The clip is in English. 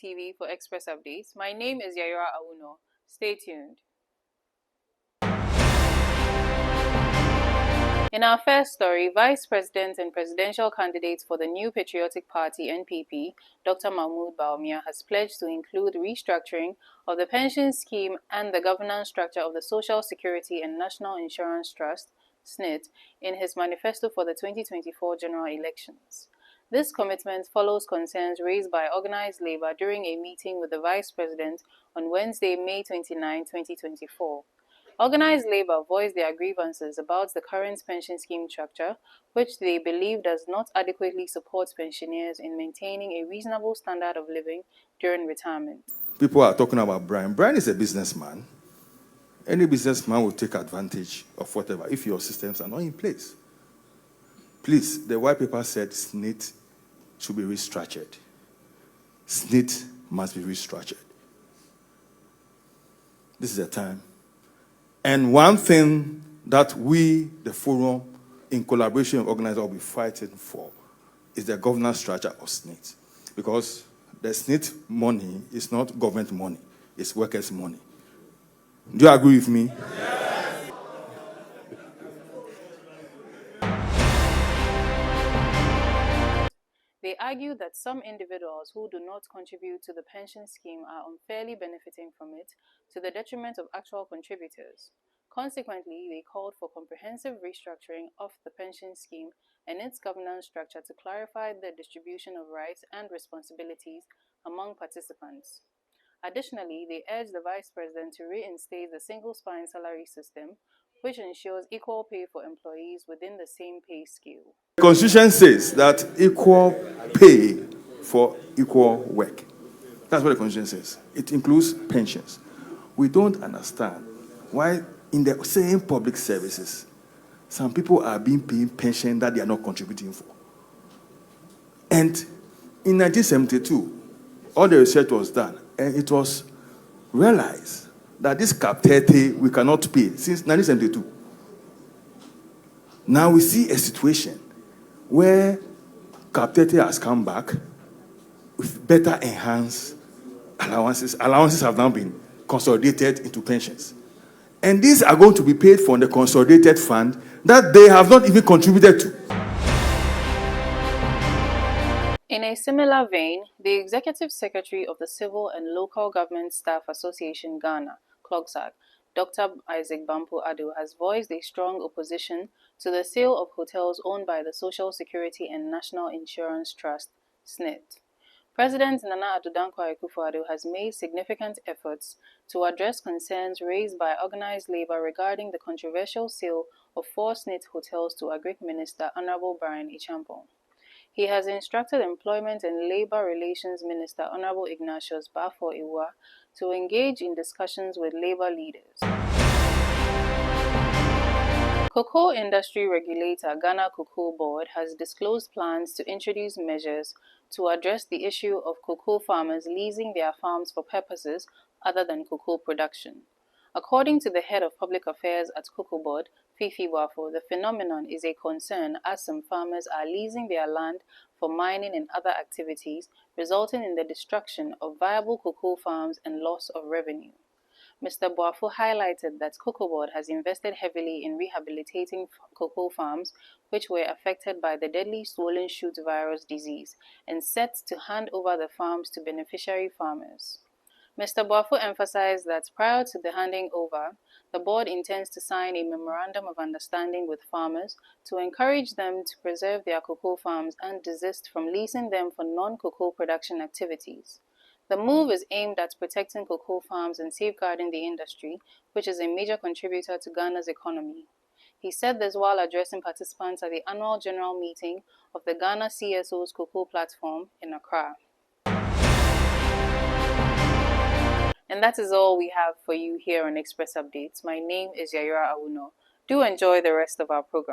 TV for Express Updates. My name is Yayura Awuno. Stay tuned. In our first story, Vice President and presidential candidate for the New Patriotic Party (NPP), Dr. Mahmoud Bawumia, has pledged to include restructuring of the pension scheme and the governance structure of the Social Security and National Insurance Trust (Ssnit) in his manifesto for the 2024 general elections. This commitment follows concerns raised by Organised Labour during a meeting with the Vice President on Wednesday, May 29, 2024. Organised Labour voiced their grievances about the current pension scheme structure, which they believe does not adequately support pensioners in maintaining a reasonable standard of living during retirement. People are talking about Brian. Brian is a businessman. Any businessman will take advantage of whatever if your systems are not in place. Please, the white paper said Ssnit should be restructured. Ssnit must be restructured. This is a time. And one thing that we, the forum, in collaboration with organizers, will be fighting for is the governance structure of Ssnit. Because the Ssnit money is not government money, it's workers' money. Do you agree with me? Yes. They argue that some individuals who do not contribute to the pension scheme are unfairly benefiting from it to the detriment of actual contributors. Consequently, they called for comprehensive restructuring of the pension scheme and its governance structure to clarify the distribution of rights and responsibilities among participants. Additionally, they urged the Vice President to reinstate the single-spine salary system, which ensures equal pay for employees within the same pay scale. The Constitution says that equal pay for equal work. That's what the Constitution says. It includes pensions. We don't understand why in the same public services, some people are being paid pension that they are not contributing for. And in 1972, all the research was done, and it was realized that this Cap 30 we cannot pay since 1972. Now we see a situation where Cap 30 has come back with better enhanced allowances. Allowances have now been consolidated into pensions. And these are going to be paid from the consolidated fund that they have not even contributed to. In a similar vein, the Executive Secretary of the Civil and Local Government Staff Association Ghana, CLOGSAG, Dr. Bampoe Addo, has voiced a strong opposition to the sale of hotels owned by the Social Security and National Insurance Trust, Ssnit. President Nana Addo Dankwa Akufo-Addo has made significant efforts to address concerns raised by Organised Labour regarding the controversial sale of 4 Ssnit hotels to Agric Minister Honorable Brian Ichampong. He has instructed Employment and Labour Relations Minister Honorable Ignatius Bampoe Addo to engage in discussions with labour leaders. Cocoa industry regulator Ghana Cocoa Board has disclosed plans to introduce measures to address the issue of cocoa farmers leasing their farms for purposes other than cocoa production. According to the head of public affairs at Cocoa Board, Fifi Boafo, the phenomenon is a concern as some farmers are leasing their land for mining and other activities, resulting in the destruction of viable cocoa farms and loss of revenue. Mr. Boafo highlighted that Cocoa Board has invested heavily in rehabilitating cocoa farms which were affected by the deadly swollen shoot virus disease and set to hand over the farms to beneficiary farmers. Mr. Boafo emphasized that prior to the handing over, the board intends to sign a memorandum of understanding with farmers to encourage them to preserve their cocoa farms and desist from leasing them for non-cocoa production activities. The move is aimed at protecting cocoa farms and safeguarding the industry, which is a major contributor to Ghana's economy. He said this while addressing participants at the annual general meeting of the Ghana CSO's Cocoa Platform in Accra. And that is all we have for you here on Express Updates. My name is Yayura Awuno. Do enjoy the rest of our program.